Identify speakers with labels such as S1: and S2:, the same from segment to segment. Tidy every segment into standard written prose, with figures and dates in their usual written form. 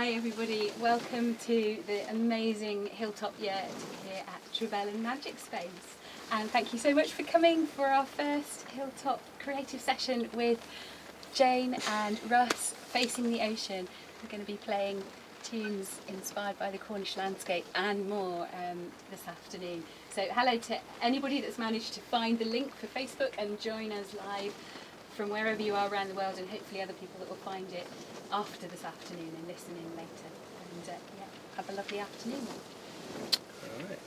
S1: Hi everybody, welcome to the amazing Hilltop Yurt here at Trevellan Magic Space. And thank you so much for coming for our first Hilltop creative session with Jane and Russ, Facing the Ocean. We're going to be playing tunes inspired by the Cornish landscape and more this afternoon. So hello to anybody that's managed to find the link for Facebook and join us live from wherever you are around the world, and hopefully other people that will find it after this afternoon and listen in later. And yeah, have a lovely afternoon.
S2: All right.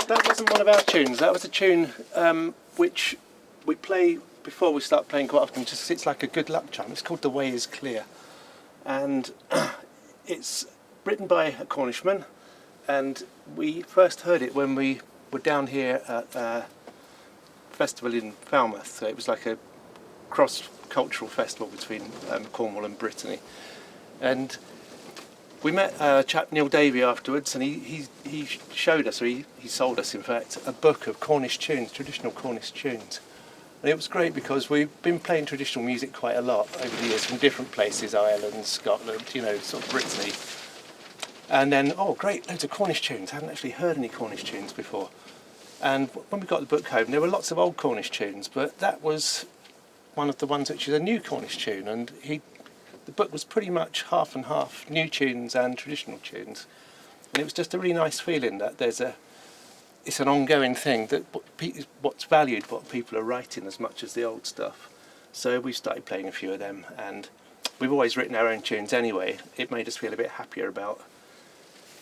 S2: That wasn't one of our tunes. That was a tune which we play before we start playing quite often. Just it's like a good luck charm. It's called "The Way Is Clear," and it's written by a Cornishman. And we first heard it when we were down here at a festival in Falmouth. So it was like a cross-cultural festival between Cornwall and Brittany. And we met a chap, Neil Davey, afterwards, and he showed us, or he sold us in fact, a book of Cornish tunes, traditional Cornish tunes. And it was great because we've been playing traditional music quite a lot over the years from different places, Ireland, Scotland, you know, sort of Brittany. And then, oh great, loads of Cornish tunes. I hadn't actually heard any Cornish tunes before. And when we got the book home, there were lots of old Cornish tunes, but that was one of the ones which is a new Cornish tune, and the book was pretty much half and half, new tunes and traditional tunes. And it was just a really nice feeling that it's an ongoing thing, that what's valued, what people are writing as much as the old stuff. So we started playing a few of them, and we've always written our own tunes anyway. It made us feel a bit happier about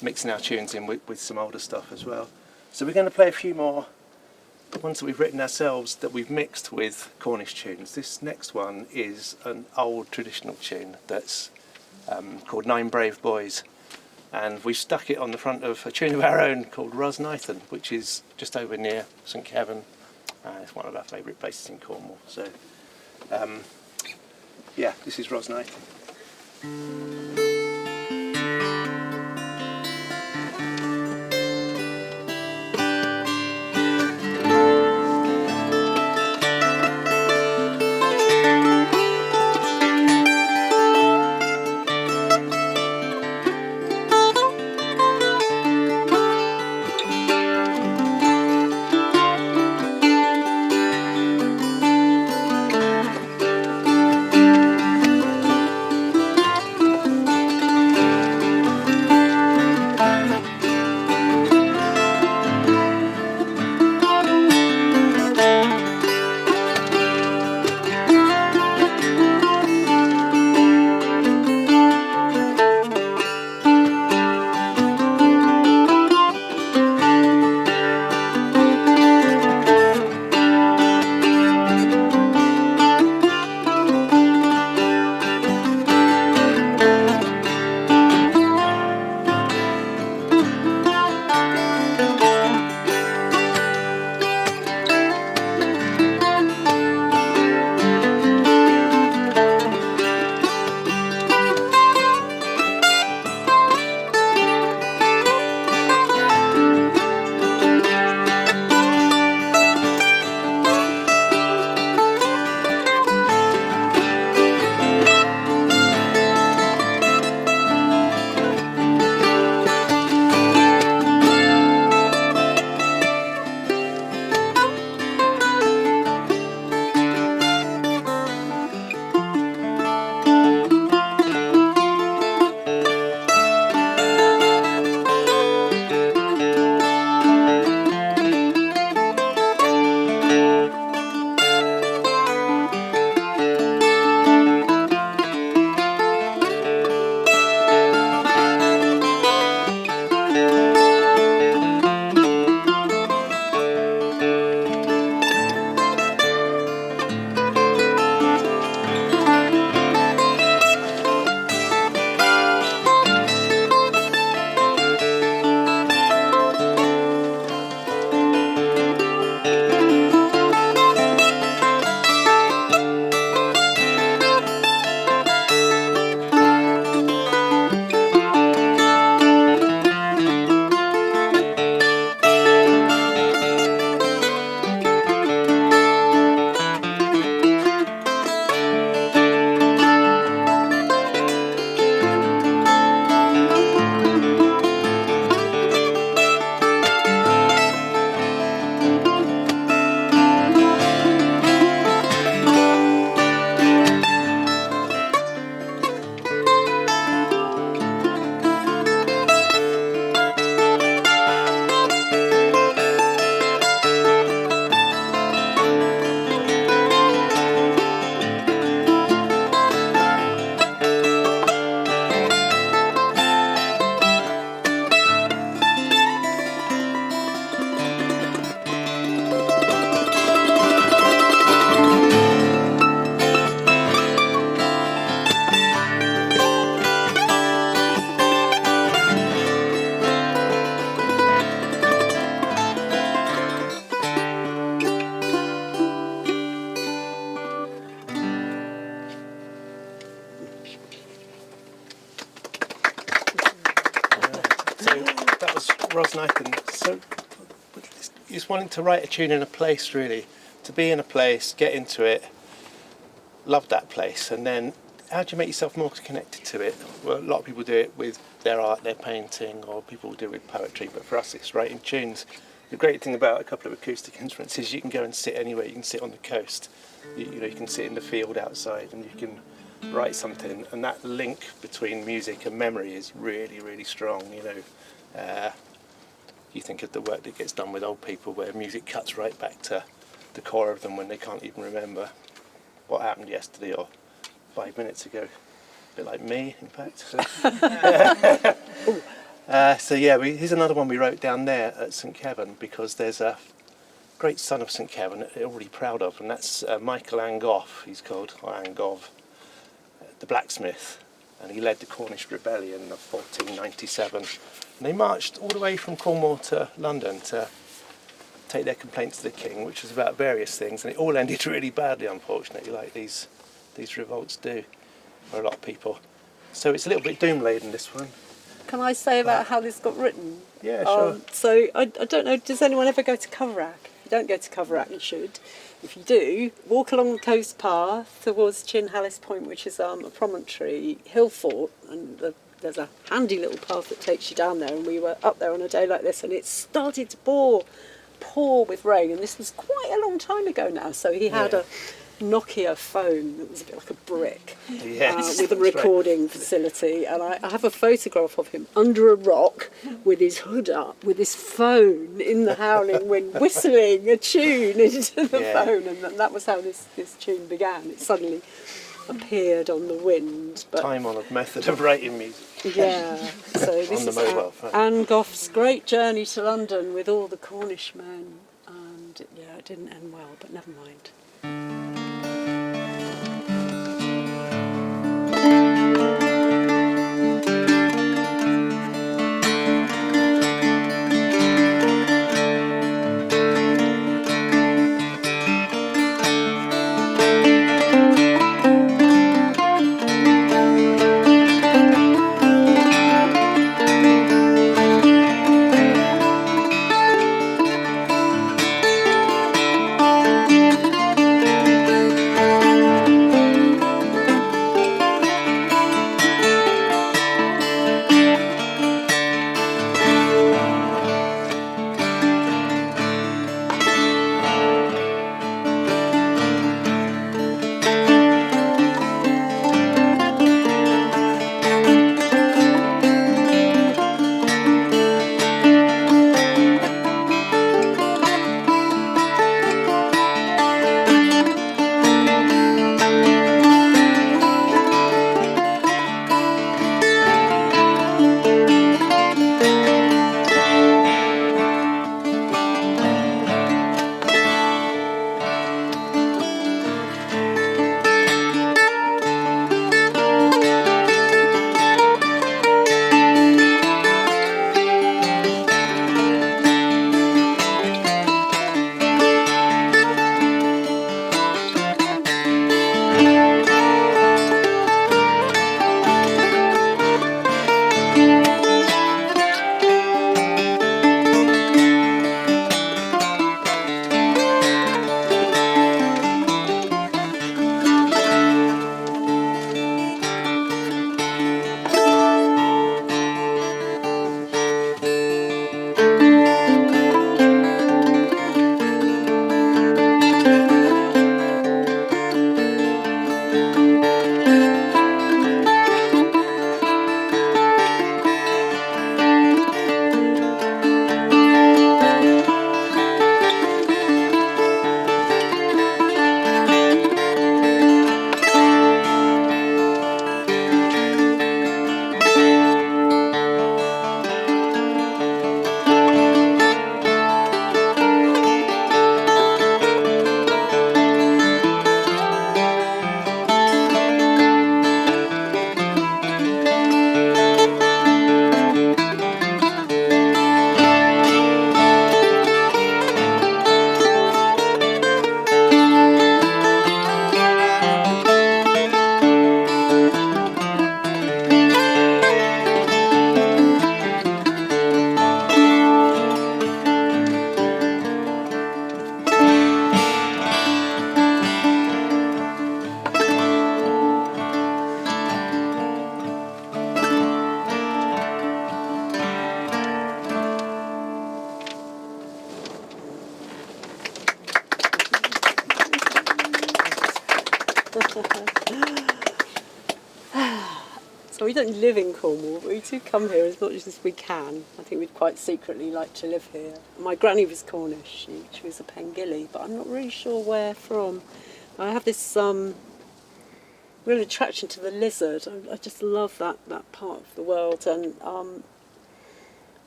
S2: mixing our tunes in with some older stuff as well. So we're going to play a few more ones that we've written ourselves that we've mixed with Cornish tunes. This next one is an old traditional tune that's called "Nine Brave Boys," and we've stuck it on the front of a tune of our own called Russ Stanley, which is just over near St Kevin. It's one of our favourite places in Cornwall. So yeah, this is Russ Stanley. So that was Ros Nathan. So just wanting to write a tune in a place, really, to be in a place, get into it, love that place, and then how do you make yourself more connected to it? Well, a lot of people do it with their art, their painting, or people do it with poetry, but for us it's writing tunes. The great thing about a couple of acoustic instruments is you can go and sit anywhere. You can sit on the coast, you can sit in the field outside, and you can write something, and that link between music and memory is really, really strong. You think of the work that gets done with old people where music cuts right back to the core of them when they can't even remember what happened yesterday or 5 minutes ago. A bit like me, in fact. Here's another one we wrote down there at St Kevin, because there's a great son of St Kevin that we're really proud of, and that's Michael Angoff, he's called, or Angov, the blacksmith, and he led the Cornish rebellion of 1497. And they marched all the way from Cornwall to London to take their complaints to the king, which was about various things, and it all ended really badly, unfortunately, like these revolts do for a lot of people. So it's a little bit doom-laden, this one.
S3: Can I say about how this got written?
S2: Yeah, sure.
S3: So I don't know, does anyone ever go to Coverack? If you don't go to Coverack, you should. If you do, walk along the coast path towards Chinhallis Point, which is a promontory hill fort, and there's a handy little path that takes you down there, and we were up there on a day like this, and it started to pour with rain, and this was quite a long time ago now, so he had a Nokia phone that was a bit like a brick, with a recording facility, and I have a photograph of him under a rock with his hood up, with his phone in the howling wind, whistling a tune into the phone, and that was how this tune began. It suddenly appeared on the wind. But
S2: time-honoured method of writing music.
S3: Yeah, so this is Angoff's great journey to London with all the Cornishmen, and it didn't end well, but never mind. So we don't live in Cornwall, but we do come here as much as we can. I think we'd quite secretly like to live here. My granny was Cornish, she was a Pengilly, but I'm not really sure where from. I have this real attraction to the lizard. I just love that part of the world, and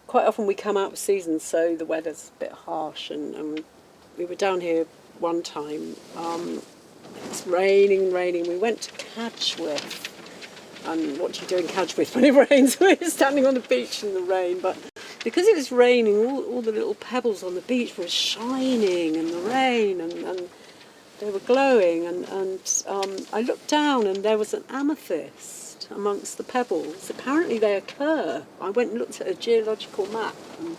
S3: quite often we come out of season, so the weather's a bit harsh, and we were down here one time. It's raining. We went to Cadgwith. And what do you do in Cadgwith when it rains? We're standing on the beach in the rain, but because it was raining, all the little pebbles on the beach were shining in the rain, and they were glowing, and I looked down and there was an amethyst amongst the pebbles. Apparently they occur. I went and looked at a geological map, and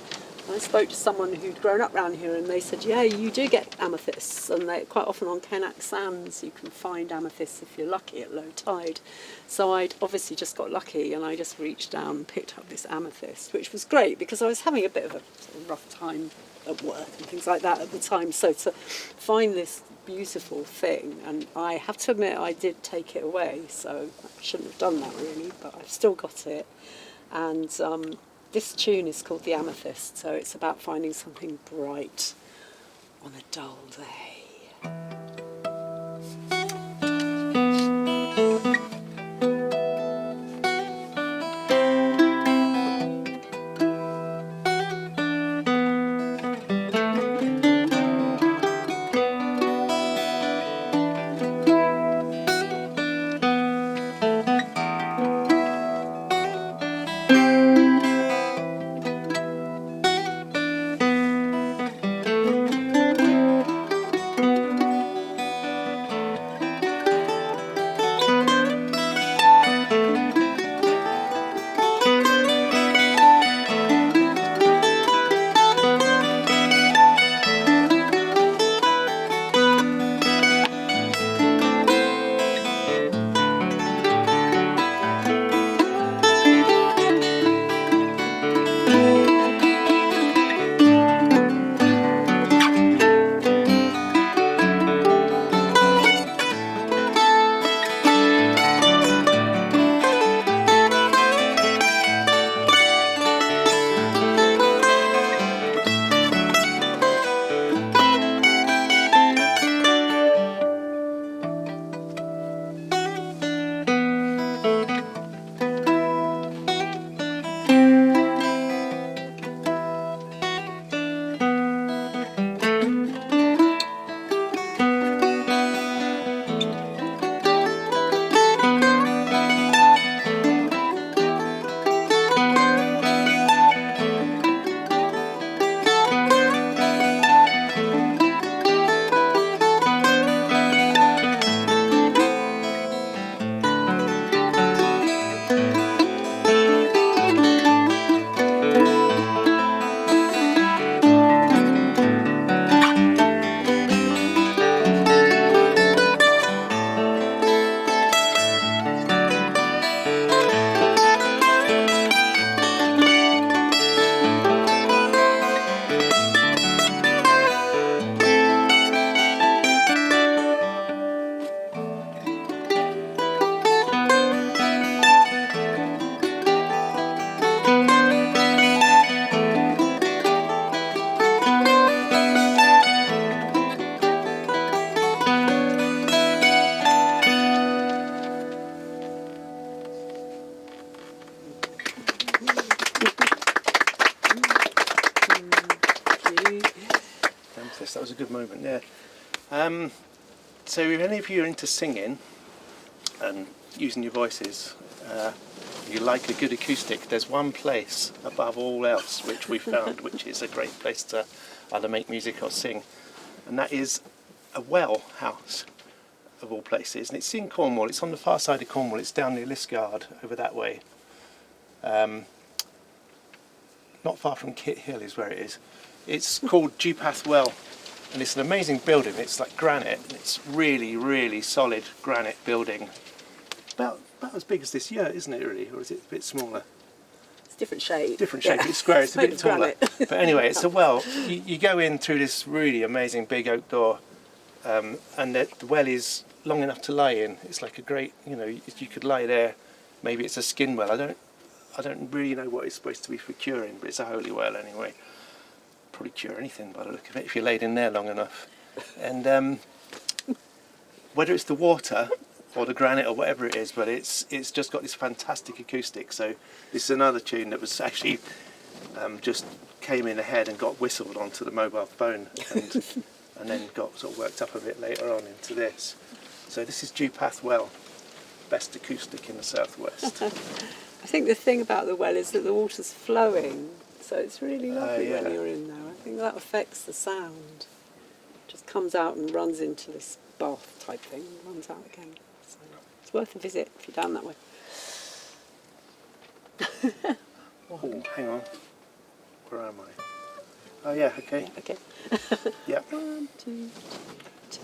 S3: I spoke to someone who'd grown up around here, and they said, yeah, you do get amethysts, and they quite often on Kennack Sands you can find amethysts if you're lucky at low tide. So I'd obviously just got lucky, and I just reached down and picked up this amethyst, which was great because I was having a bit of a sort of rough time at work and things like that at the time. So to find this beautiful thing, and I have to admit I did take it away, so I shouldn't have done that really, but I've still got it. And this tune is called The Amethyst, so it's about finding something bright on a dull day.
S2: That was a good moment, yeah. So if any of you are into singing and using your voices, you like a good acoustic, there's one place above all else which we found which is a great place to either make music or sing, and that is a well house of all places, and it's in Cornwall. It's on the far side of Cornwall. It's down near Liskeard over that way, not far from Kit Hill is where it is. It's called Dewpath Well, and it's an amazing building. It's like granite, and it's really solid granite building, about as big as this yurt, isn't it really, or is it a bit smaller?
S3: It's different shape.
S2: Different shape, it's square, it's a bit taller. But anyway, it's a well. You go in through this really amazing big oak door, and the well is long enough to lie in. It's like a great, you could lie there maybe it's a skin well. I don't really know what it's supposed to be for curing, but it's a holy well anyway. Probably cure anything by the look of it if you're laid in there long enough. And whether it's the water or the granite or whatever it is, but it's just got this fantastic acoustic. So this is another tune that was actually just came in ahead and got whistled onto the mobile phone, and then got sort of worked up a bit later on into this. So this is Dewpath Well, best acoustic in the southwest.
S3: I think the thing about the well is that the water's flowing, so it's really lovely
S2: yeah.
S3: when you're in there. I think that affects the sound. It just comes out and runs into this bath type thing and runs out again. So it's worth a visit if you're down that way.
S2: Oh, hang on. Where am I? Oh yeah, okay.
S3: Yeah, okay.
S2: Yep.
S3: 1, 2, 2.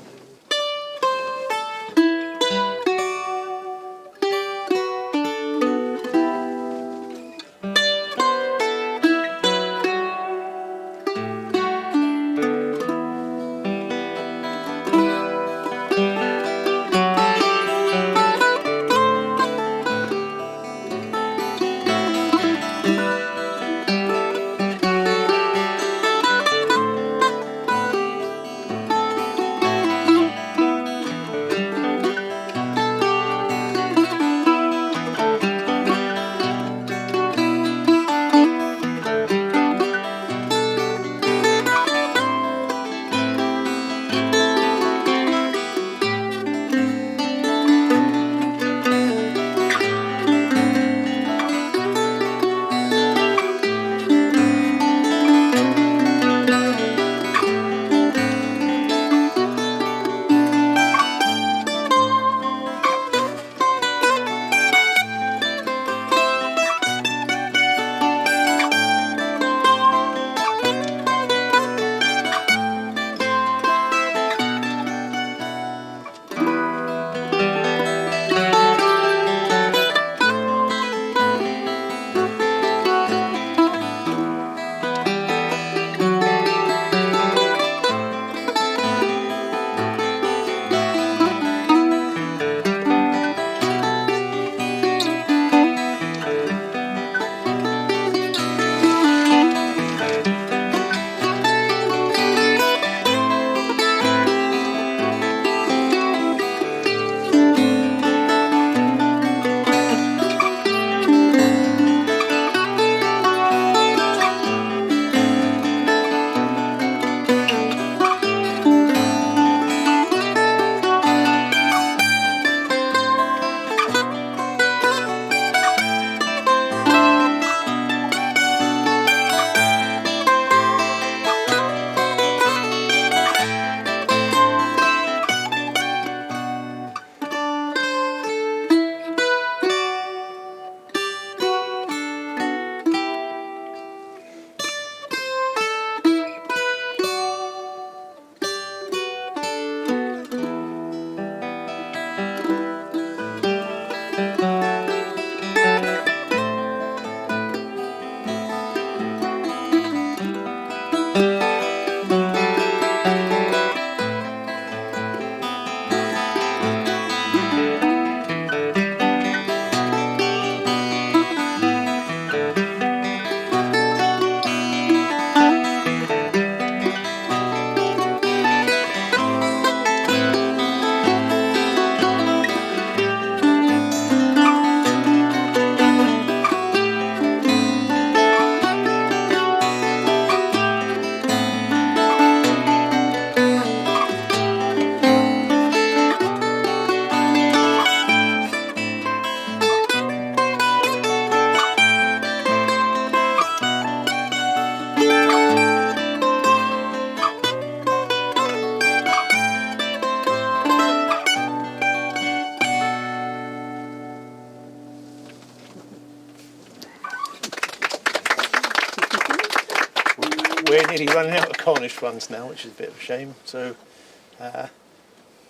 S2: We're nearly running out of Cornish ones now, which is a bit of a shame. So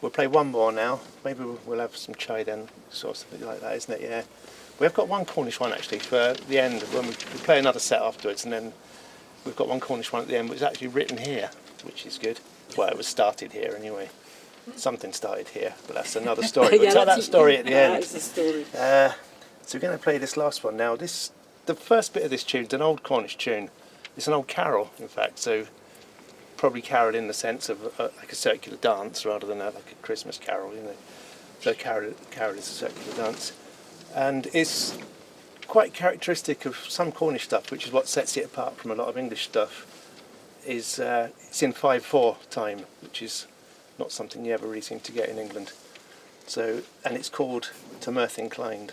S2: we'll play one more now. Maybe we'll have some chai then, sort of something like that, isn't it? Yeah. We've got one Cornish one actually for the end when we play another set afterwards, and then we've got one Cornish one at the end, which is actually written here, which is good. Well, it was started here anyway. Something started here, but that's another story. We'll tell that story at the end.
S3: That is the story.
S2: So we're going to play this last one now. The first bit of this tune is an old Cornish tune. It's an old carol, in fact, so probably carol in the sense of like a circular dance rather than like a Christmas carol, you know. So carol is a circular dance. And it's quite characteristic of some Cornish stuff, which is what sets it apart from a lot of English stuff. It's in 5/4 time, which is not something you ever really seem to get in England. So, and it's called To Mirth Inclined.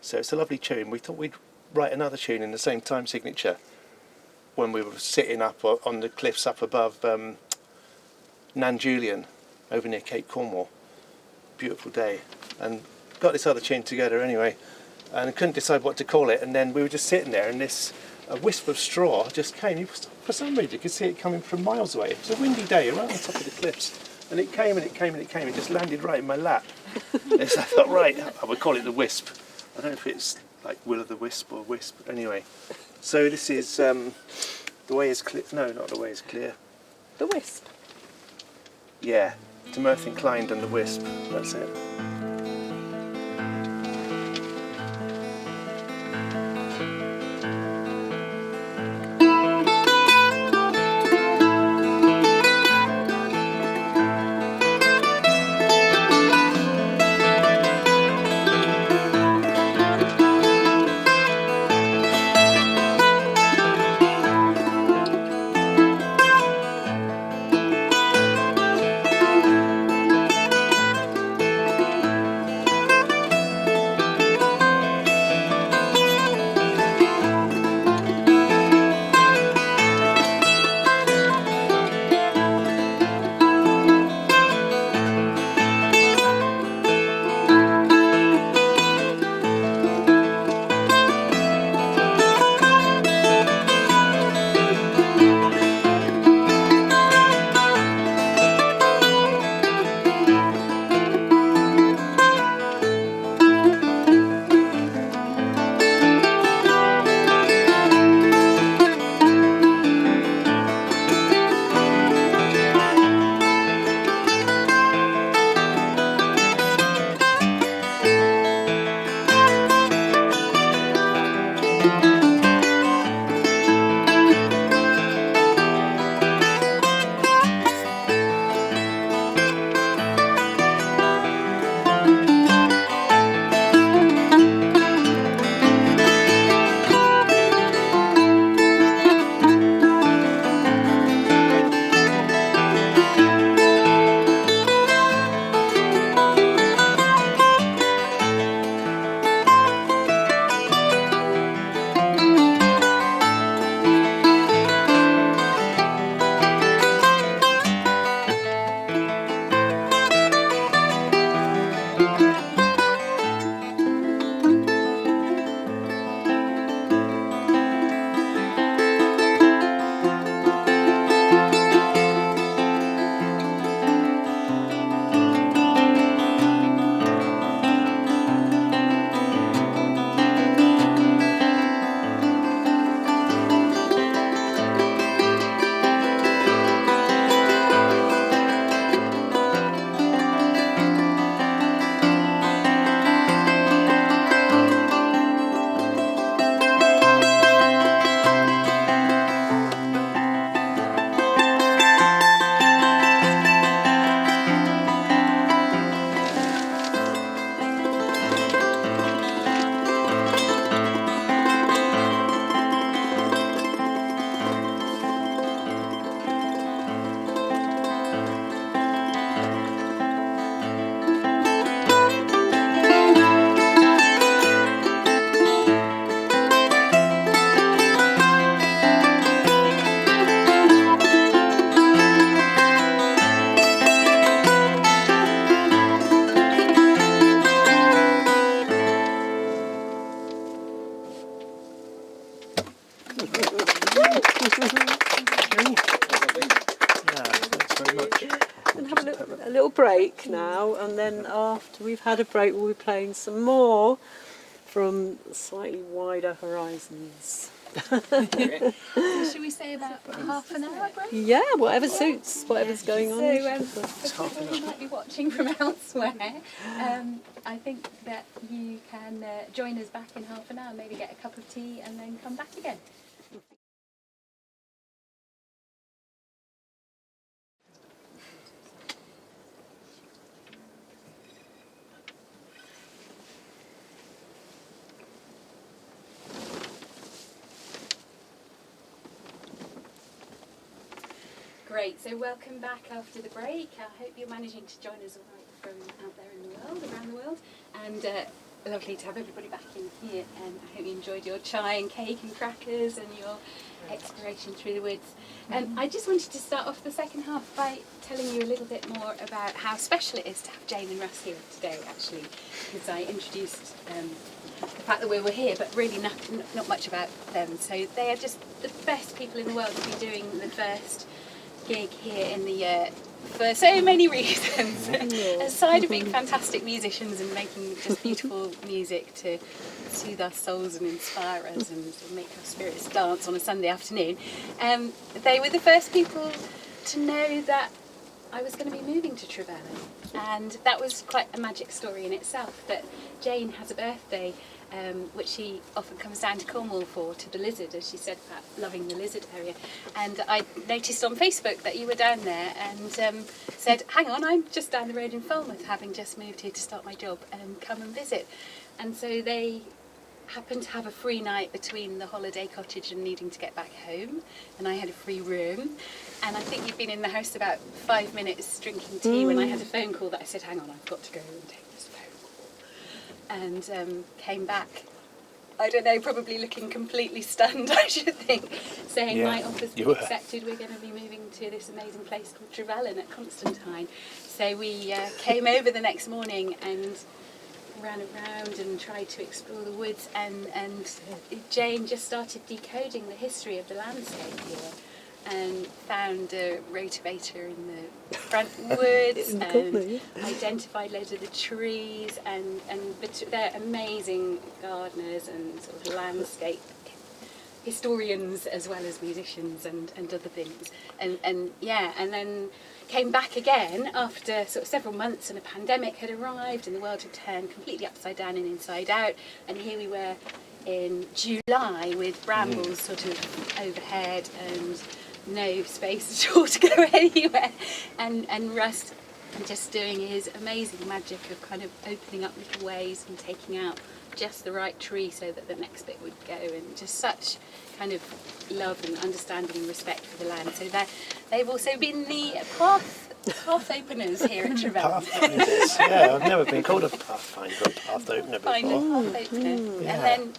S2: So it's a lovely tune. We thought we'd write another tune in the same time signature when we were sitting up on the cliffs up above Nan Julian over near Cape Cornwall. Beautiful day. And got this other tune together anyway, and I couldn't decide what to call it, and then we were just sitting there and a wisp of straw just came. For some reason you could see it coming from miles away. It was a windy day right on top of the cliffs, and it came and it came and it came. It just landed right in my lap. So I thought, right, I would call it the Wisp. I don't know if it's like Will-o'-the-Wisp or Wisp. Anyway, so this is The Way Is Clear. No, not The Way Is Clear.
S3: The Wisp.
S2: Yeah, To Mirth Inclined and The Wisp. That's it.
S3: A little break now, and then after we've had a break we'll be playing some more from slightly wider horizons.
S1: So should we say about half an hour break?
S3: Yeah, whatever suits, whatever's going on.
S1: So for people who might be watching from elsewhere, I think that you can join us back in half an hour, maybe get a cup of tea and then come back again. Great, so welcome back after the break. I hope you're managing to join us all right from out there in the world, around the world. And lovely to have everybody back in here. And I hope you enjoyed your chai and cake and crackers and your exploration through the woods. I just wanted to start off the second half by telling you a little bit more about how special it is to have Jane and Russ here today, actually, because I introduced the fact that we were here, but really not much about them. So they are just the best people in the world to be doing the first gig here in the Yurt for so many reasons. Aside of being fantastic musicians and making just beautiful music to soothe our souls and inspire us and make our spirits dance on a Sunday afternoon, they were the first people to know that I was going to be moving to Trevellan, and that was quite a magic story in itself. That Jane has a birthday which she often comes down to Cornwall for, to the Lizard, as she said about loving the Lizard area. And I noticed on Facebook that you were down there and said, hang on, I'm just down the road in Falmouth, having just moved here to start my job, and come and visit. And so they happened to have a free night between the holiday cottage and needing to get back home, and I had a free room. And I think you've been in the house about 5 minutes drinking tea when I had a phone call that I said, hang on, I've got to go and take this phone call. And came back, I don't know, probably looking completely stunned, I should think, saying my offer's been accepted, we're going to be moving to this amazing place called Trevellan at Constantine. So we came over the next morning and ran around and tried to explore the woods, and Jane just started decoding the history of the landscape here and found a rotavator in the front woods and identified loads of the trees, and they're amazing gardeners and sort of landscape historians as well as musicians and other things, and then came back again after sort of several months, and a pandemic had arrived and the world had turned completely upside down and inside out, and here we were in July with brambles sort of overhead and no space at all to go anywhere, and Russ just doing his amazing magic of kind of opening up little ways and taking out just the right tree so that the next bit would go, and just such kind of love and understanding and respect for the land. So they've also been the path openers here at Trevellan.
S2: Path openers, yeah, I've never been called a pathfinder or path opener before.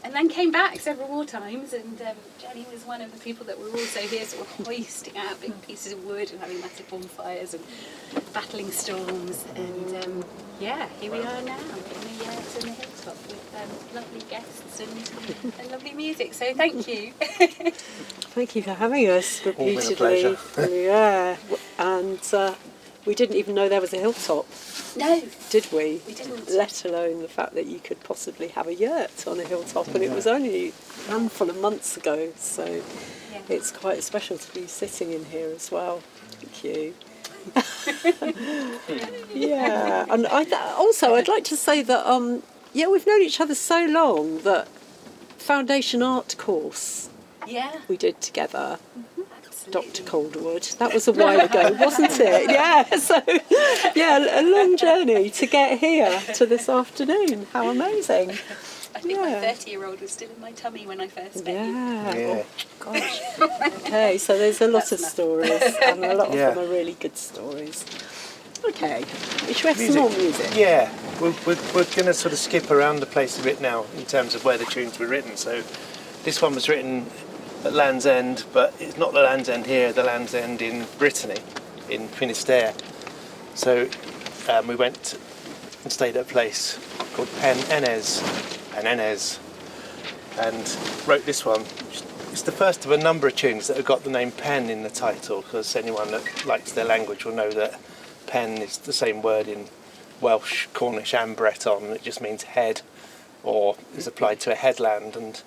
S1: And then came back several more times, and Jenny was one of the people that were also here sort of hoisting out big pieces of wood and having massive bonfires and battling storms, and here we are now in the Yurt and the Hilltop with lovely guests and lovely music, so thank you.
S3: Thank you for having us repeatedly.
S2: All been a pleasure.
S3: Yeah, and we didn't even know there was a hilltop.
S1: No.
S3: Did we?
S1: We didn't.
S3: Let alone the fact that you could possibly have a yurt on a hilltop, and it was only a handful of months ago, so it's quite special to be sitting in here as well. Thank you. Yeah, and I'd like to say that we've known each other so long that foundation art course we did together. Dr. Calderwood. That was a while ago, wasn't it? Yeah, so, a long journey to get here to this afternoon. How amazing.
S1: I think my 30-year-old was still in my tummy when I first met you.
S3: Oh, gosh. Okay, so there's a lot of stories, and a lot of them are really good stories. Okay, we should have some more music.
S2: Yeah, we're going to sort of skip around the place a bit now in terms of where the tunes were written. So this one was written at Land's End, but it's not the Land's End here, the Land's End in Brittany, in Finisterre. So we went and stayed at a place called Pennes, and wrote this one. It's the first of a number of tunes that have got the name Pen in the title, because anyone that likes their language will know that Pen is the same word in Welsh, Cornish and Breton. It just means head, or is applied to a headland, and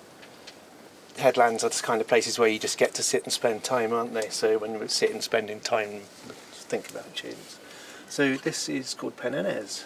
S2: headlands are the kind of places where you just get to sit and spend time, aren't they? So when we're sitting spending time, think about tunes. So this is called Penennes.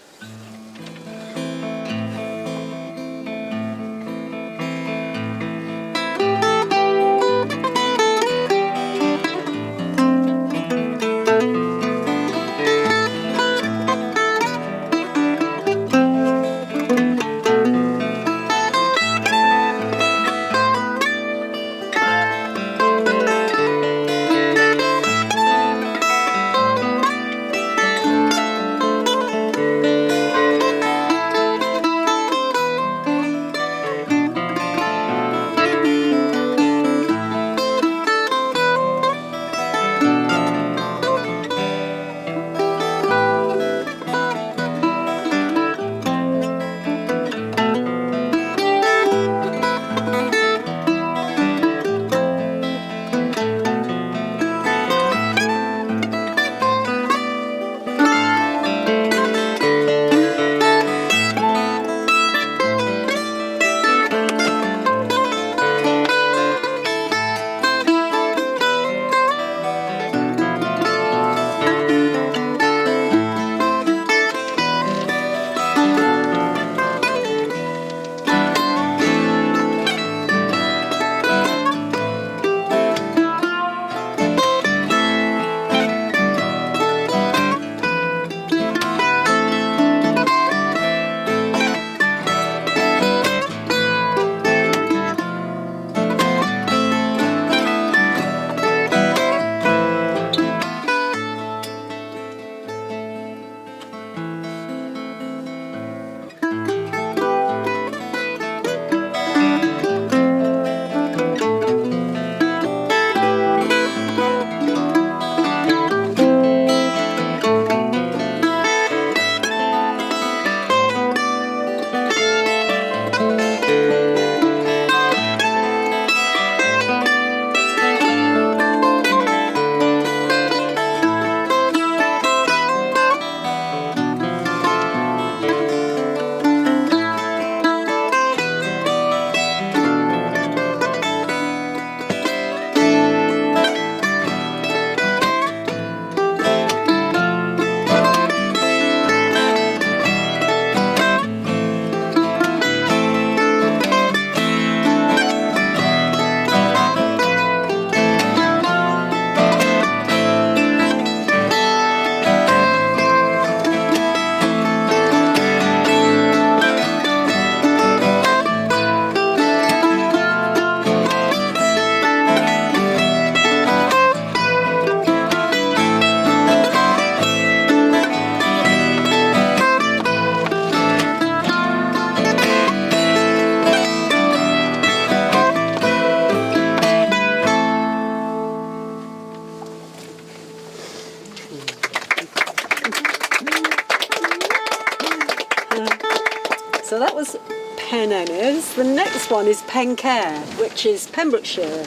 S3: So that was Penennes. The next one is Pencare, which is Pembrokeshire.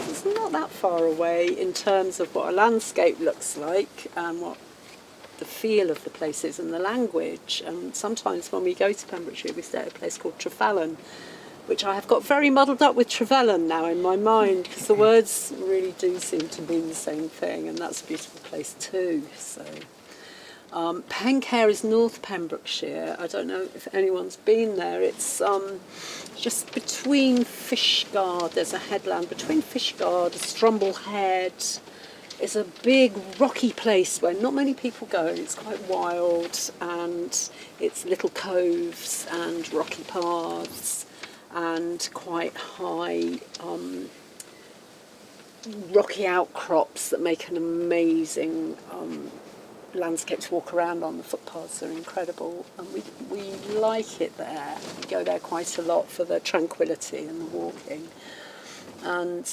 S3: It's not that far away in terms of what a landscape looks like and what the feel of the place is and the language. And sometimes when we go to Pembrokeshire, we stay at a place called Trevellan, which I have got very muddled up with Trevellan now in my mind, because the words really do seem to mean the same thing, and that's a beautiful place too. So Pencare is North Pembrokeshire. I don't know if anyone's been there. It's just between Fishguard. There's a headland between Fishguard, Strumble Head. It's a big rocky place where not many people go. It's quite wild, and it's little coves and rocky paths and quite high rocky outcrops that make an amazing landscape to walk around on. The footpaths are incredible, and we like it there. We go there quite a lot for the tranquility and the walking. And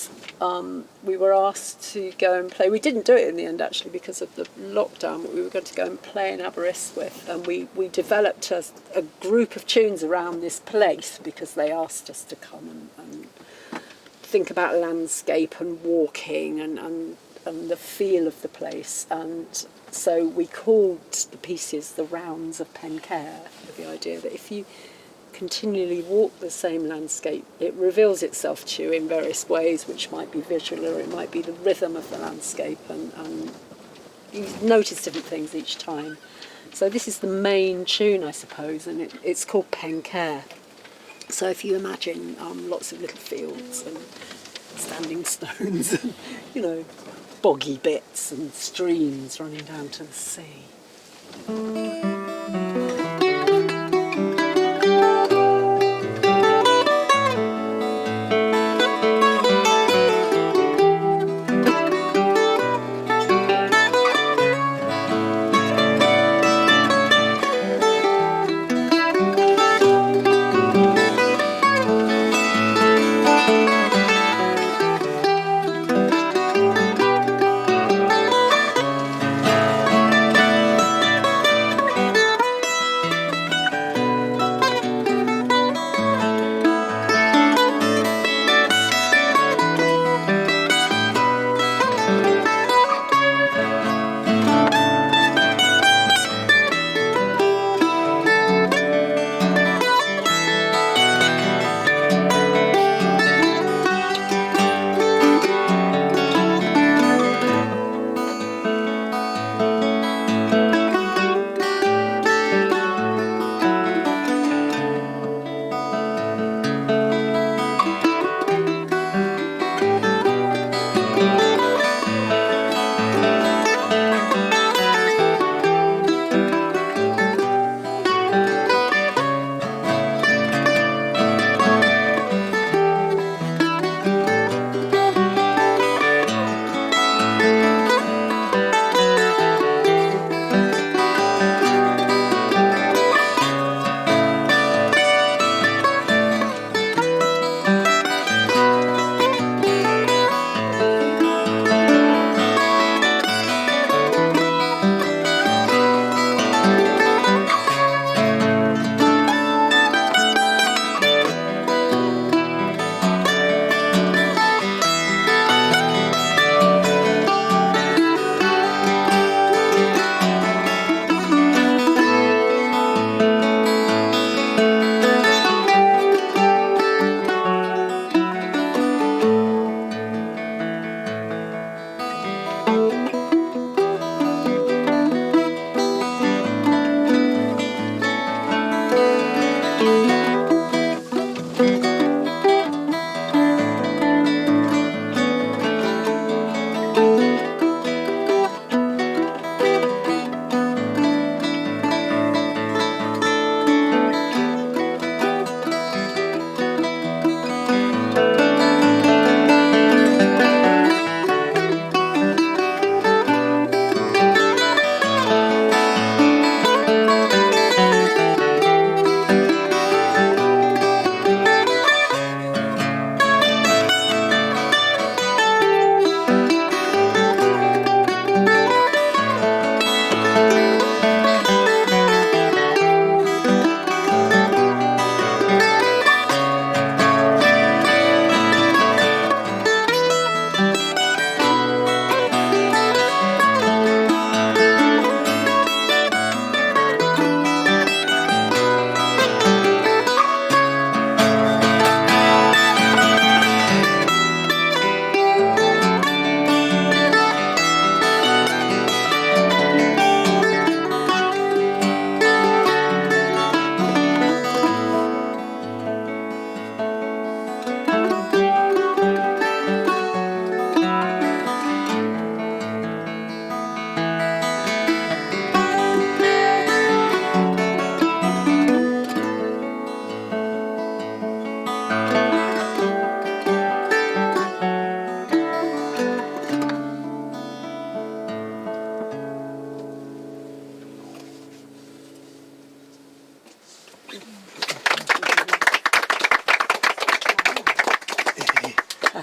S3: we were asked to go and play. We didn't do it in the end, actually, because of the lockdown, but we were going to go and play in Aberystwyth, and we developed a group of tunes around this place because they asked us to come and think about landscape and walking and the feel of the place. And so we called the pieces the Rounds of Pencare, with the idea that if you continually walk the same landscape, it reveals itself to you in various ways, which might be visual or it might be the rhythm of the landscape, and you notice different things each time. So this is the main tune, I suppose, and it's called Pencare. So if you imagine lots of little fields and standing stones and, you know, boggy bits and streams running down to the sea.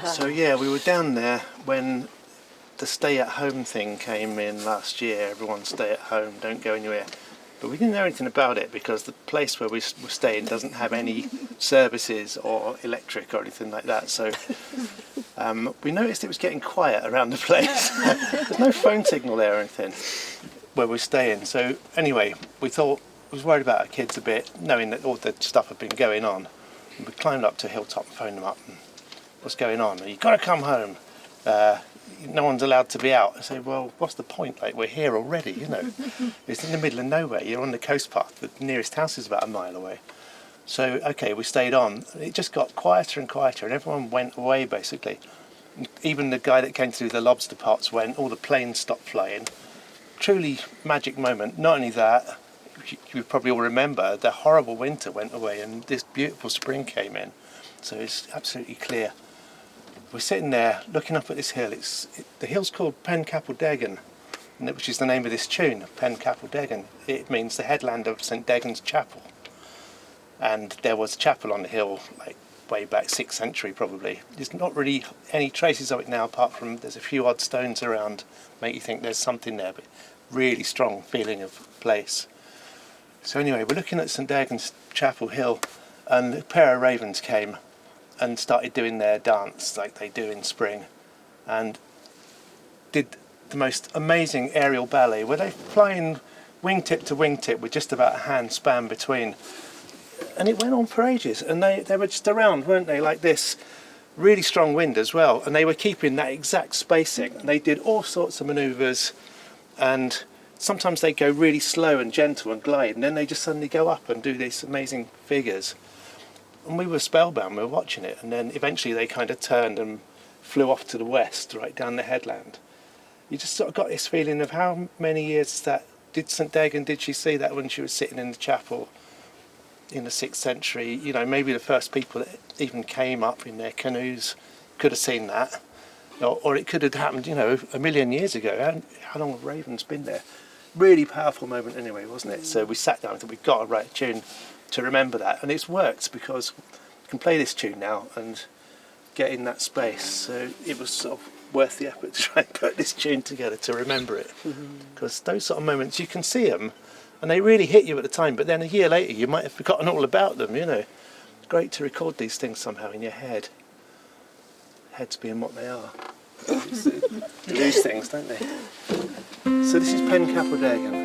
S2: So yeah, we were down there when the stay-at-home thing came in last year. Everyone stay at home, don't go anywhere. But we didn't know anything about it because the place where we were staying doesn't have any services or electric or anything like that. So we noticed it was getting quiet around the place. There's no phone signal there or anything where we're staying. So anyway, we thought was worried about our kids a bit, knowing that all the stuff had been going on. And we climbed up to Hilltop and phoned them up. And, what's going on? You've got to come home. No one's allowed to be out. I say, well, what's the point? Like, we're here already, you know. It's in the middle of nowhere. You're on the coast path. The nearest house is about a mile away. So, okay, we stayed on. It just got quieter and quieter, and everyone went away, basically. Even the guy that came to do the lobster pots went. All the planes stopped flying. Truly magic moment. Not only that, you probably all remember, the horrible winter went away, and this beautiful spring came in. So it's absolutely clear. We're sitting there looking up at this hill. The hill's called Pen Capel Degan, which is the name of this tune, Pen Capel Degan. It means the headland of St Degan's Chapel. And there was a chapel on the hill, like way back 6th century probably. There's not really any traces of it now, apart from there's a few odd stones around, make you think there's something there, but really strong feeling of place. So anyway, we're looking at St Degan's Chapel Hill, and a pair of ravens came and started doing their dance like they do in spring, and did the most amazing aerial ballet where they flying wingtip to wingtip with just about a hand span between, and it went on for ages, and they were just around, weren't they, like this, really strong wind as well, and they were keeping that exact spacing, and they did all sorts of manoeuvres, and sometimes they go really slow and gentle and glide, and then they just suddenly go up and do these amazing figures. And we were spellbound, we were watching it, and then eventually they kind of turned and flew off to the west, right down the headland. You just sort of got this feeling of how many years did St Degan, did she see that when she was sitting in the chapel in the 6th century? You know, maybe the first people that even came up in their canoes could have seen that. Or it could have happened, you know, a million years ago. How long have ravens been there? Really powerful moment anyway, wasn't it? So we sat down and thought, we've got to write a tune to remember that, and it's worked because we can play this tune now and get in that space. So it was sort of worth the effort to try and put this tune together to remember it, because those sort of moments, you can see them and they really hit you at the time, but then a year later you might have forgotten all about them, you know. It's great to record these things somehow in your head, heads being what they are. They lose things, don't they? So this is Pen Capel Degan.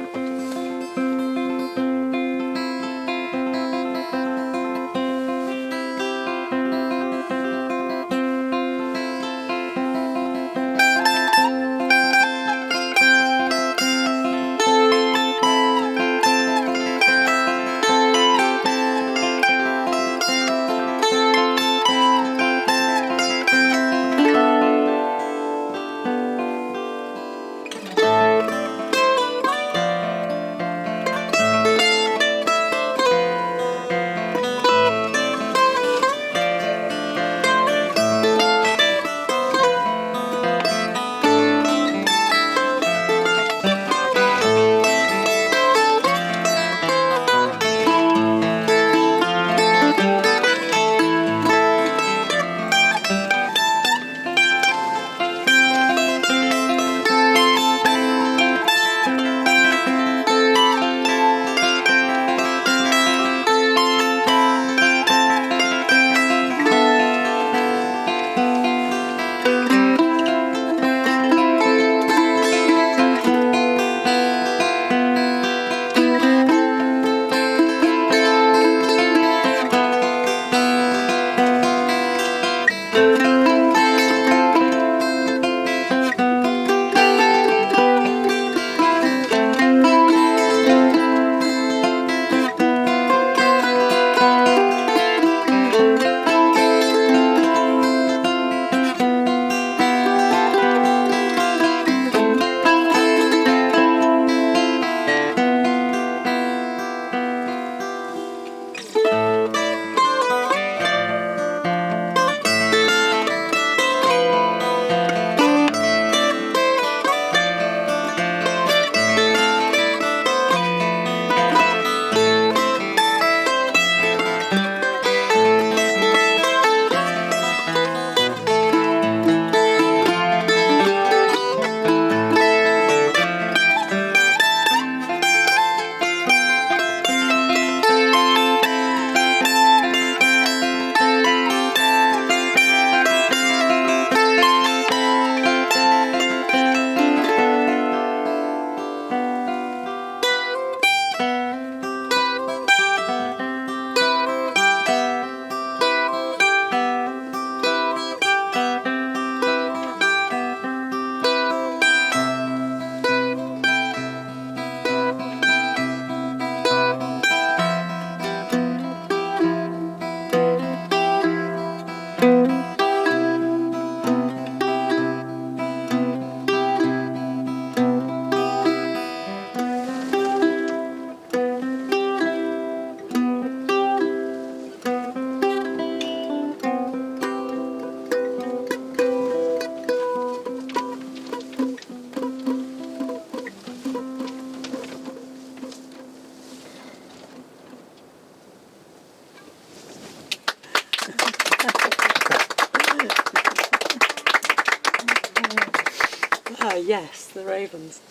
S3: Yes, the ravens.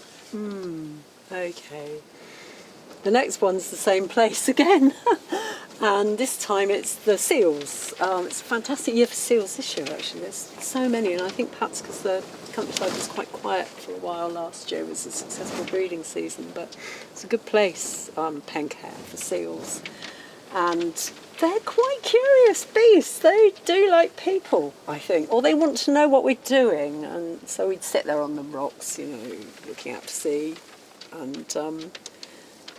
S3: Okay. The next one's the same place again. And this time it's the seals. It's a fantastic year for seals this year, actually. There's so many, and I think perhaps because the countryside was quite quiet for a while last year, it was a successful breeding season, but it's a good place, Pencare, for seals. And they're quite curious beasts. They do like people, I think, or they want to know what we're doing. And so we'd sit there on the rocks, looking out to sea, and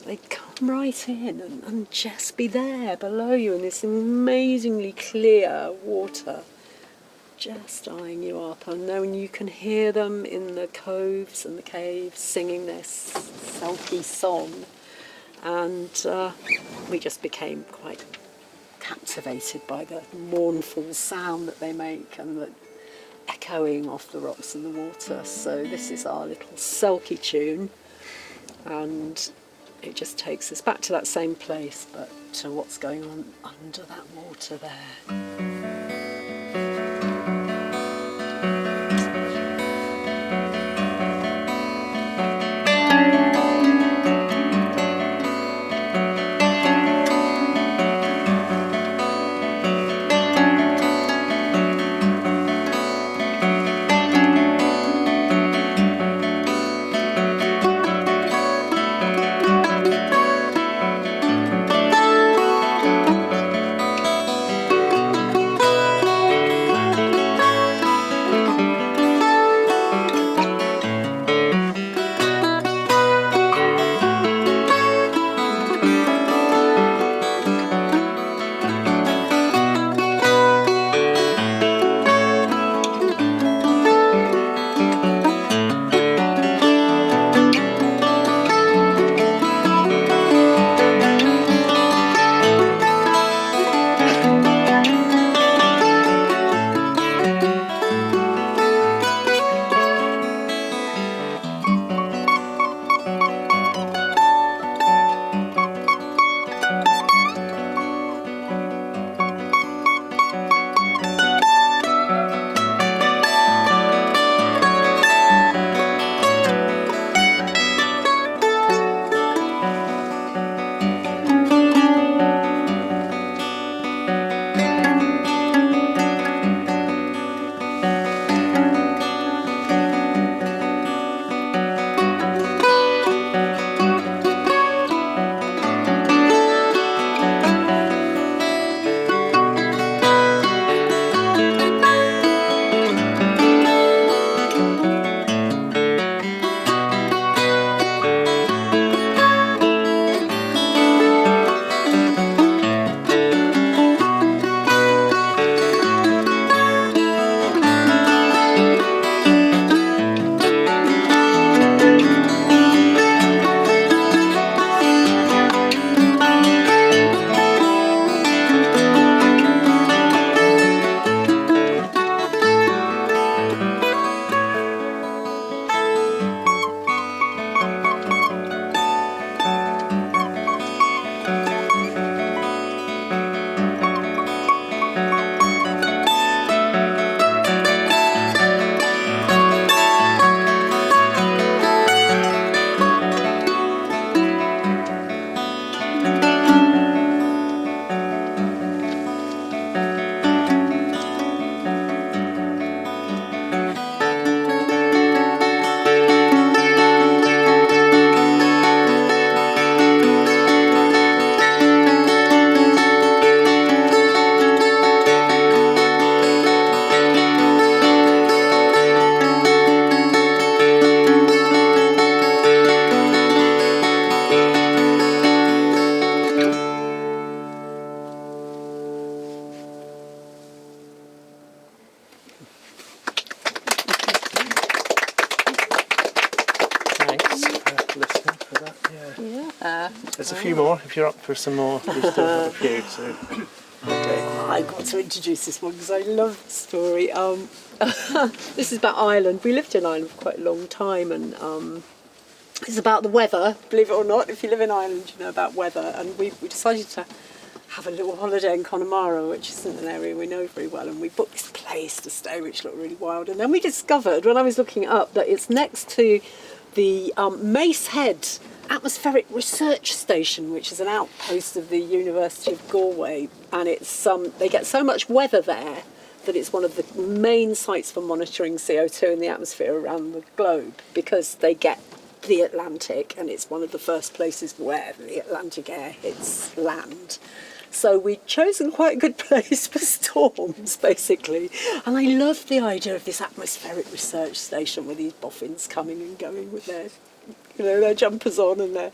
S3: they'd come right in and just be there below you in this amazingly clear water, just eyeing you up. And then you can hear them in the coves and the caves singing this sulky song. And we just became quite captivated by the mournful sound that they make and the echoing off the rocks and the water. So this is our little sulky tune, and it just takes us back to that same place, but to what's going on under that water there.
S2: There's a few more, if you're up for some more. We still have a few, so... Okay.
S3: I got to introduce this one because I love the story. This is about Ireland. We lived in Ireland for quite a long time, and it's about the weather, believe it or not. If you live in Ireland, you know about weather. And we decided to have a little holiday in Connemara, which isn't an area we know very well, and we booked this place to stay, which looked really wild. And then we discovered, when I was looking it up, that it's next to the Mace Head Atmospheric Research Station, which is an outpost of the University of Galway, and it's they get so much weather there that it's one of the main sites for monitoring CO2 in the atmosphere around the globe, because they get the Atlantic, and it's one of the first places where the Atlantic air hits land. So we'd chosen quite a good place for storms, basically. And I love the idea of this atmospheric research station with these boffins coming and going with their, their jumpers on and their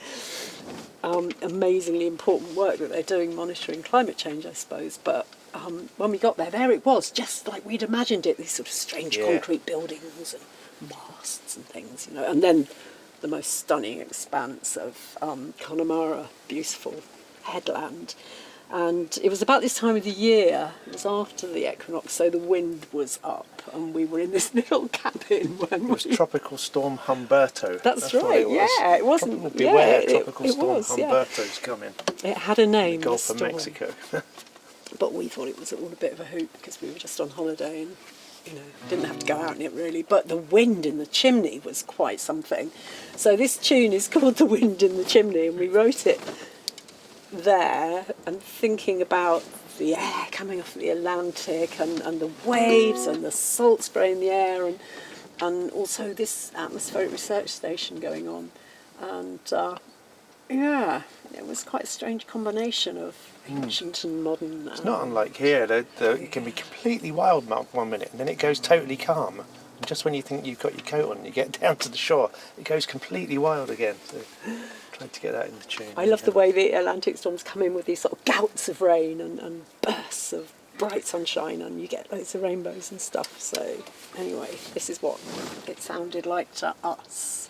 S3: amazingly important work that they're doing monitoring climate change, I suppose. But when we got there it was, just like we'd imagined it, these sort of strange concrete buildings and masts and things, And then the most stunning expanse of Connemara, beautiful headland. And it was about this time of the year, it was after the equinox, so the wind was up and we were in this little cabin. It
S2: was Tropical Storm Humberto.
S3: That's right, it wasn't...
S2: Probably beware, Tropical Storm Humberto's coming.
S3: It had a name,
S2: the Gulf
S3: the
S2: of
S3: storm.
S2: Mexico.
S3: But we thought it was all a bit of a hoot because we were just on holiday and, didn't have to go out in it really. But the wind in the chimney was quite something. So this tune is called The Wind in the Chimney, and we wrote it there and thinking about the air coming off the Atlantic and the waves and the salt spray in the air and also this atmospheric research station going on. And it was quite a strange combination of ancient and modern.
S2: It's not unlike here. It can be completely wild 1 minute and then it goes totally calm. And just when you think you've got your coat on and you get down to the shore, it goes completely wild again. So tried to get that in the tune.
S3: I love the way the Atlantic storms come in with these sort of gouts of rain and bursts of bright sunshine, and you get loads of rainbows and stuff. So anyway, this is what it sounded like to us.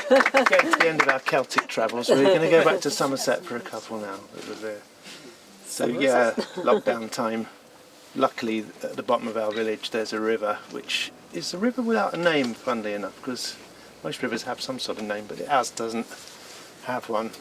S2: getting to the end of our Celtic travels. We're going to go back to Somerset for a couple now. So yeah, lockdown time. Luckily, at the bottom of our village, there's a river, which is a river without a name, funnily enough, because most rivers have some sort of name, but ours doesn't have one.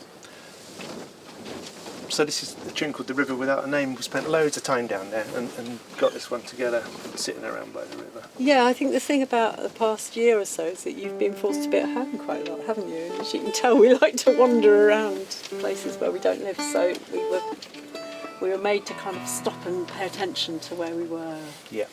S2: So this is a tune called The River Without a Name. We spent loads of time down there and got this one together, sitting around by the river.
S3: Yeah, I think the thing about the past year or so is that you've been forced to be at home quite a lot, haven't you? And as you can tell, we like to wander around places where we don't live, so we were made to kind of stop and pay attention to where we were.
S2: Yeah.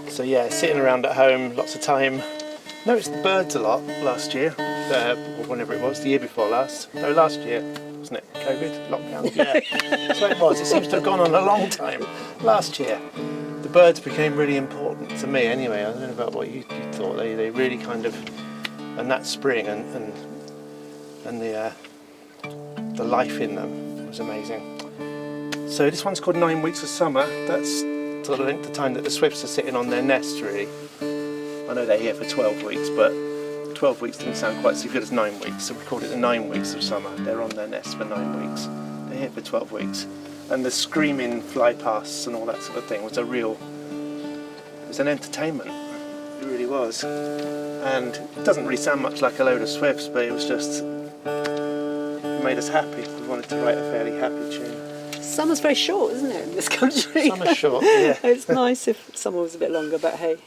S2: So yeah, sitting around at home, lots of time. Noticed the birds a lot last year, or whenever it was, the year before last. No, last year, wasn't it? COVID, lockdown, yeah. That's what it was. It seems to have gone on a long time. Last year, the birds became really important to me anyway. I don't know about what you thought. They really kind of, and that spring and the life in them was amazing. So this one's called 9 Weeks of Summer. That's sort of the time that the swifts are sitting on their nest, really. I know they're here for 12 weeks, but 12 weeks didn't sound quite so good as 9 weeks, so we called it the 9 Weeks of Summer. They're on their nest for 9 weeks. They're here for 12 weeks. And the screaming fly-pasts and all that sort of thing was it was an entertainment. It really was. And it doesn't really sound much like a load of swifts, but it was just, it made us happy. We wanted to write a fairly happy tune.
S3: Summer's very short, isn't it, in this country?
S2: Summer's short, yeah.
S3: It's nice if summer was a bit longer, but hey.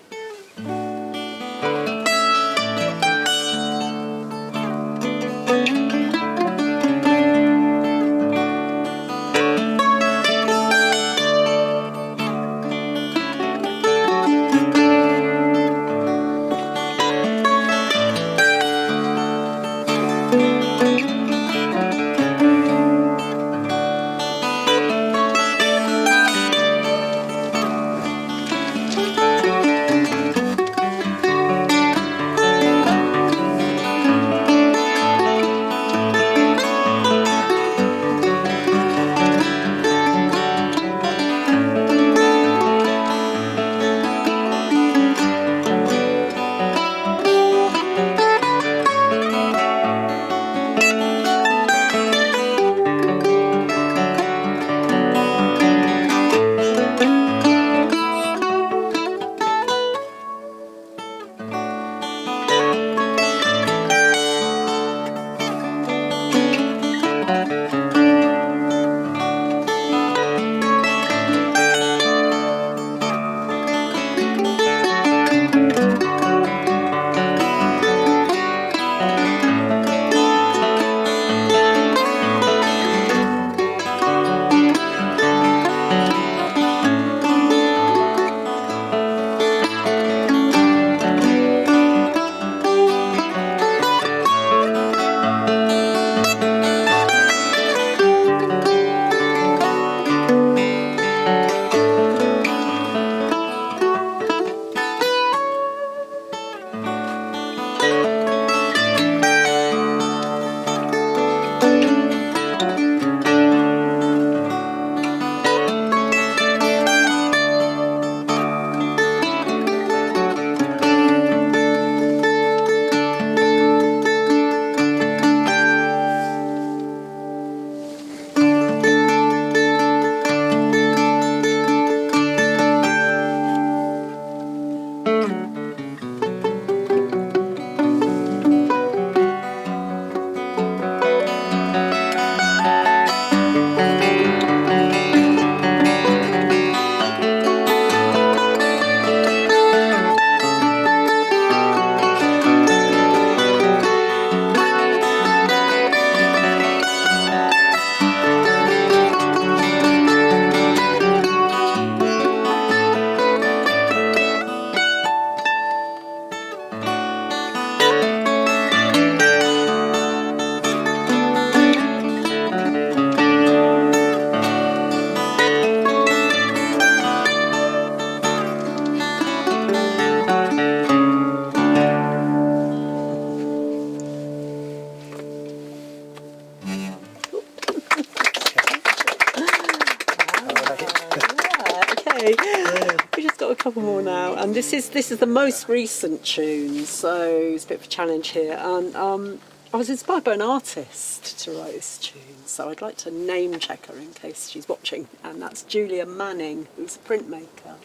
S3: We just got a couple more now, and this is the most recent tune, so it's a bit of a challenge here. And I was inspired by an artist to write this tune, so I'd like to name check her in case she's watching, and that's Julia Manning, who's a printmaker,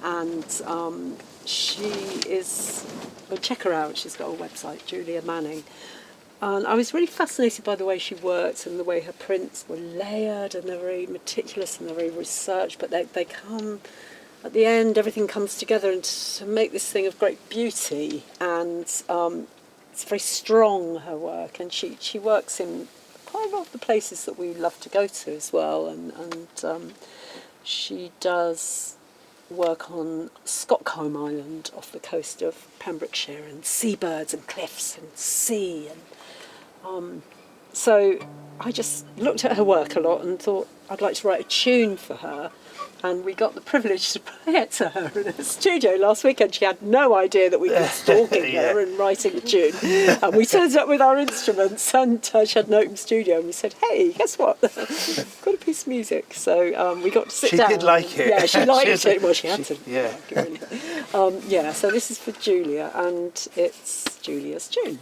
S3: and she is. Well, check her out. She's got a website, Julia Manning. And I was really fascinated by the way she worked and the way her prints were layered, and they're very meticulous and they're very researched, but they come, at the end, everything comes together and to make this thing of great beauty. And it's very strong, her work, and she works in quite a lot of the places that we love to go to as well. And she does work on Stockholm Island off the coast of Pembrokeshire, and seabirds and cliffs and sea, and so I just looked at her work a lot and thought I'd like to write a tune for her, and we got the privilege to play it to her in a studio last weekend. She had no idea that we'd been stalking her and writing a tune, and we turned up with our instruments, and she had an open studio, and we said, hey, guess what, got a piece of music. So we got to sit down.
S2: She did like it.
S3: Yeah, she liked it. Well, she had to.
S2: Yeah.
S3: Yeah, so this is for Julia, and it's Julia's tune.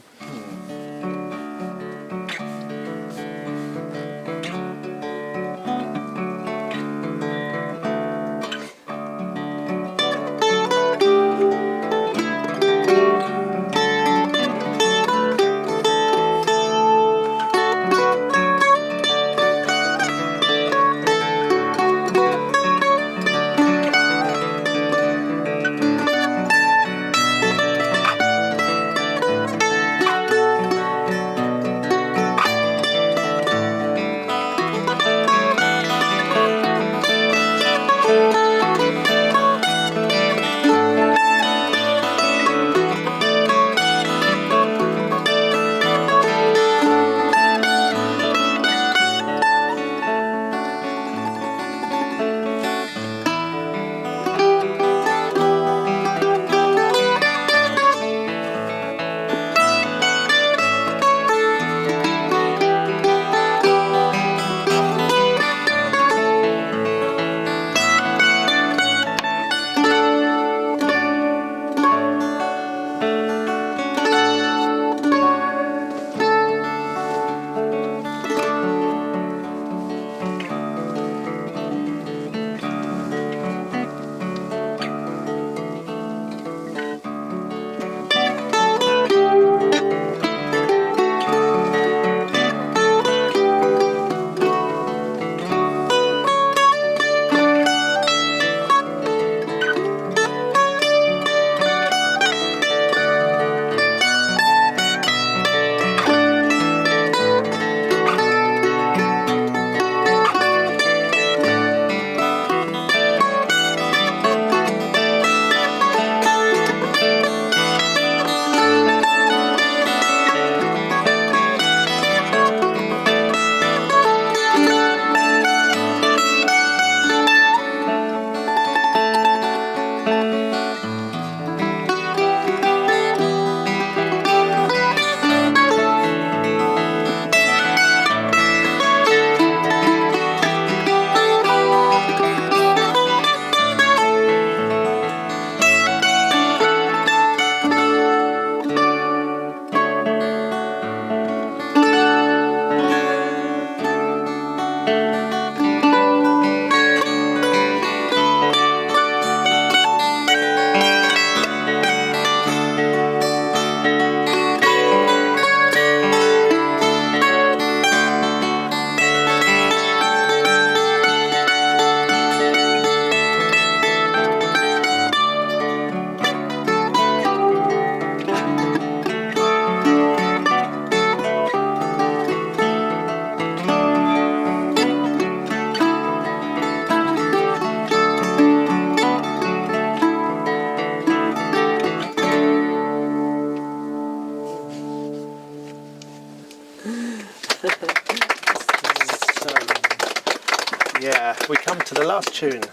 S2: we come to the last tune,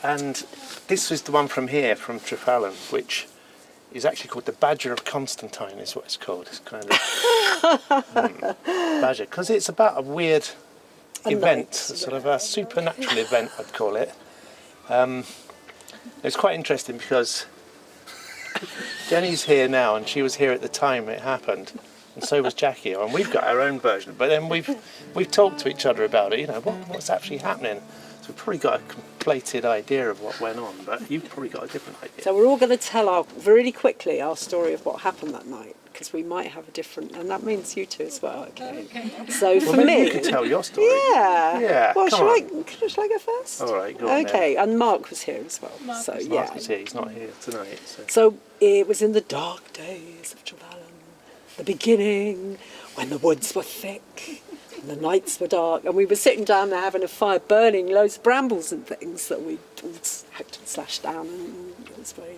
S2: and this was the one from here, from Trevellan, which is actually called the Badger of Constantine, is what it's called. It's kind of badger, because it's about a weird event, sort of a supernatural event, I'd call it. It's quite interesting because Jenny's here now, and she was here at the time it happened, and so was Jackie, and we've got our own version. But then we've talked to each other about it. You know, what's actually happening. So we've probably got a completed idea of what went on, but you've probably got a different idea.
S3: So we're all going to tell really quickly our story of what happened that night, because we might have a different, and that means you two as well. Okay. So for
S2: maybe
S3: me,
S2: you could tell your story.
S3: Yeah.
S2: Yeah.
S3: Well,
S2: come
S3: shall
S2: on.
S3: I go first?
S2: All right, go on.
S3: Okay, and Mark was here as well.
S1: Mark
S2: Mark is here. He's not here tonight.
S3: So it was in the dark days of Trevellan, the beginning, when the woods were thick and the nights were dark, and we were sitting down there having a fire, burning loads of brambles and things that we all hacked and slashed down, and it was very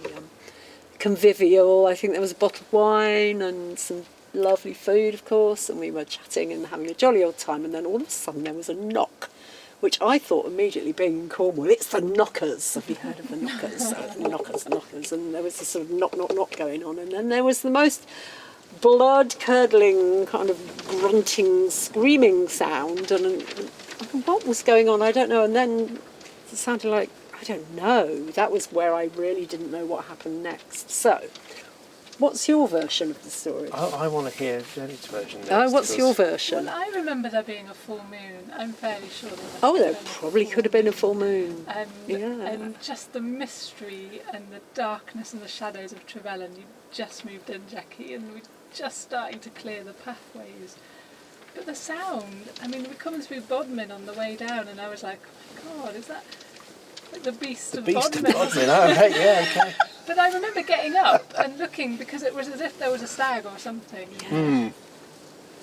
S3: convivial. I think there was a bottle of wine and some lovely food, of course, and we were chatting and having a jolly old time, and then all of a sudden there was a knock, which I thought immediately, being in Cornwall, it's the knockers. Have you heard of the knockers? Knockers. And there was this sort of knock going on, and then there was the most blood-curdling kind of grunting, screaming sound, and what was going on, I don't know, and then it sounded like, I don't know, that was where I really didn't know what happened next. So, what's your version of the story?
S2: I want to hear Jenny's version next.
S3: Oh, what's your version?
S4: Well, I remember there being a full moon. I'm fairly sure
S3: there probably could have been a full moon.
S4: And just the mystery and the darkness and the shadows of Trevellan. You just moved in, Jackie, and we're just starting to clear the pathways. But the sound, I mean, we're coming through Bodmin on the way down, and I was like, oh my God, is that like the beast of Bodmin?
S2: Oh, right, yeah, okay.
S4: But I remember getting up and looking, because it was as if there was a stag or something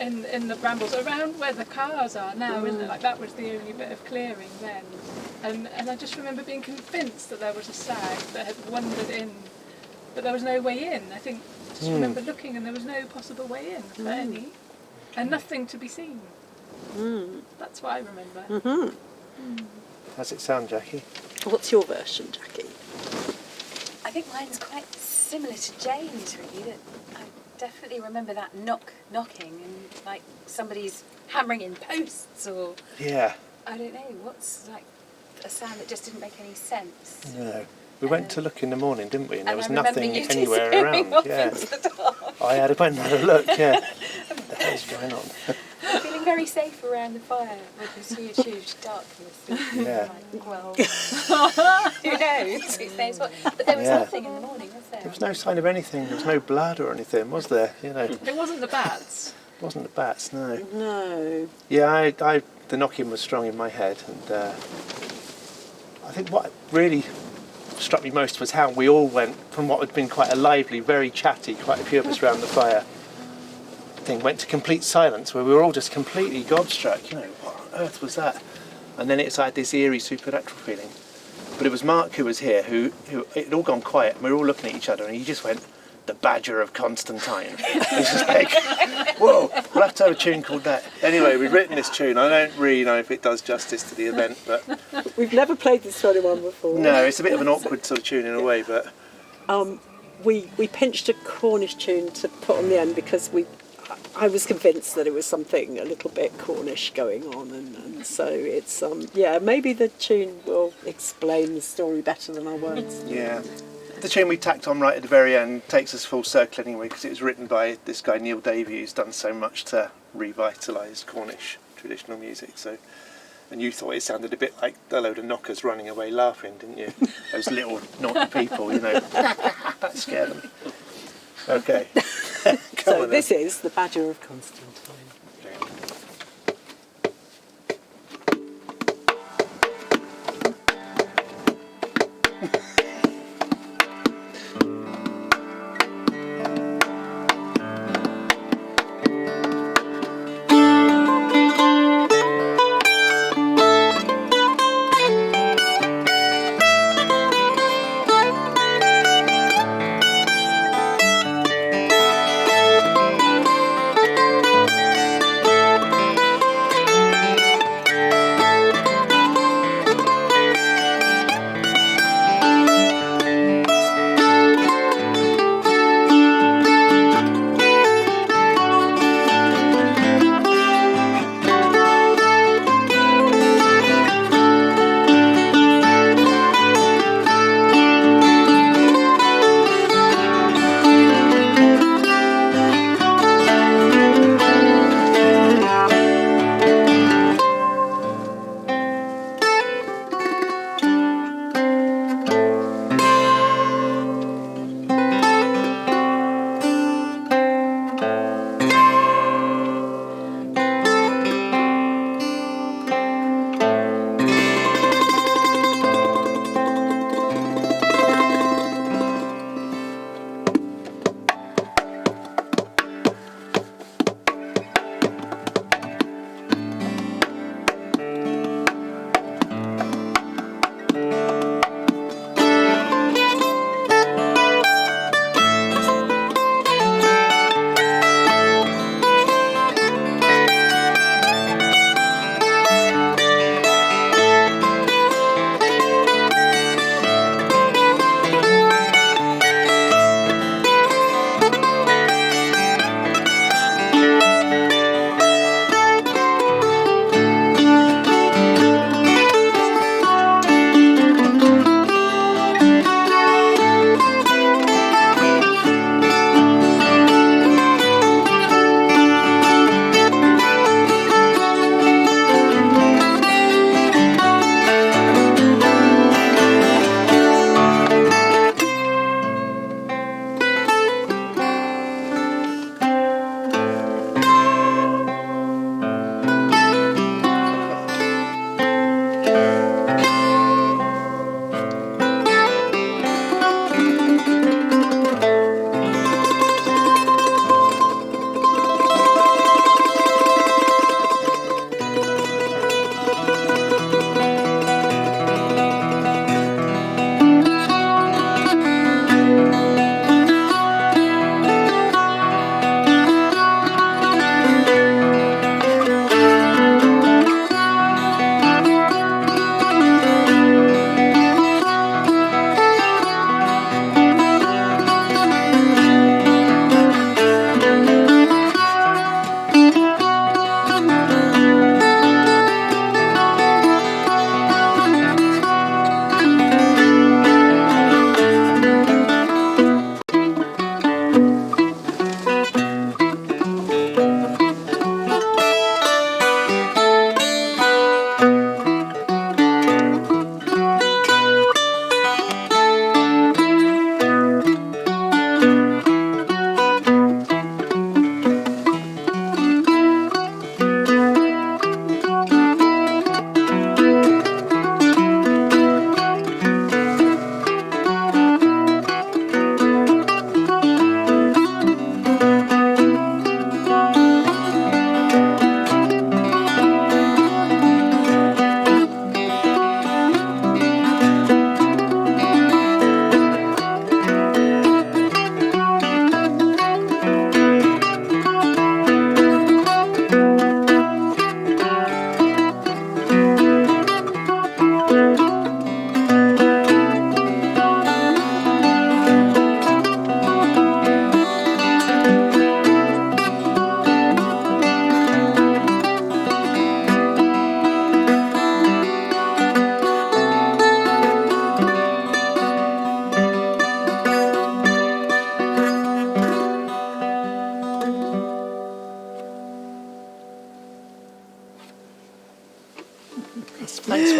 S4: in the brambles around where the cars are now, isn't it? Like that was the only bit of clearing then. And I just remember being convinced that there was a stag that had wandered in, but there was no way in. I just remember looking, and there was no possible way in for any, and nothing to be seen. That's what I remember.
S2: How's it sound, Jackie?
S3: What's your version, Jackie?
S1: I think mine's quite similar to Jane's, really. That I definitely remember that knocking, and like somebody's hammering in posts, or
S2: Yeah.
S1: I don't know, what's like a sound that just didn't make any sense.
S2: No. We went to look in the morning, didn't we? And there was
S1: I remember
S2: nothing
S1: you
S2: anywhere
S1: disappearing
S2: around.
S1: off
S2: Yeah.
S1: into the dark.
S2: I had went and had a look, yeah. What the hell's going on?
S1: Feeling very safe around the fire with this huge darkness.
S2: Yeah.
S1: Like, well, who knows? Who knows what? But there was nothing in the morning, was there?
S2: There was no sign of anything. There was no blood or anything, was there? You know, it
S4: It wasn't the bats.
S2: wasn't the bats, no.
S3: No.
S2: Yeah, the knocking was strong in my head, and I think what really struck me most was how we all went from what had been quite a lively, very chatty, quite a few of us round the fire thing, went to complete silence where we were all just completely gobstruck. You know, what on earth was that? And then it's like this eerie supernatural feeling. But it was Mark who was here, who it had all gone quiet, and we were all looking at each other, and he just went, "The Badger of Constantine." It's just like, whoa, we'll have to have a tune called that. Anyway, we've written this tune. I don't really know if it does justice to the event, but
S3: We've never played this to anyone before.
S2: no, it's a bit of an awkward sort of tune in a way, but
S3: We pinched a Cornish tune to put on the end because I was convinced that it was something a little bit Cornish going on, and so it's maybe the tune will explain the story better than our words.
S2: yeah. The tune we tacked on right at the very end takes us full circle anyway, because it was written by this guy Neil Davey, who's done so much to revitalise Cornish traditional music. So, and you thought it sounded a bit like a load of knockers running away laughing, didn't you? Those little naughty people, you know, that scared them. Okay.
S3: So this is the Badger of Constantine.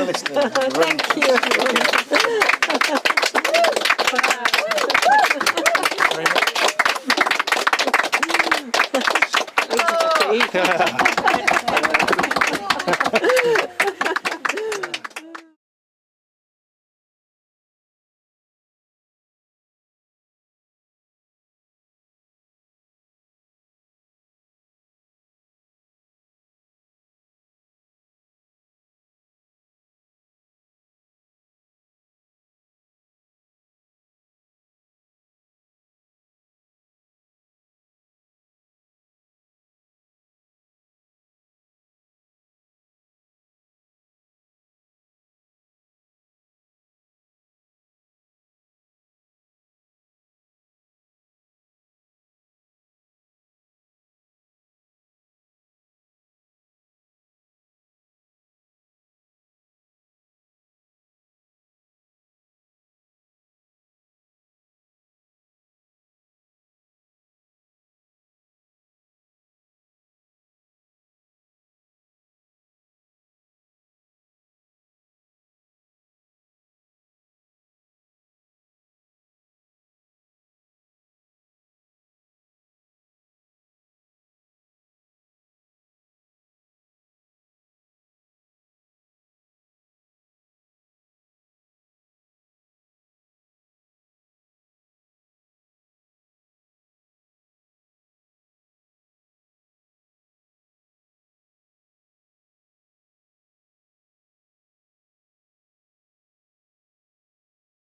S2: for listening.
S3: Thank you, everyone.
S2: Very much.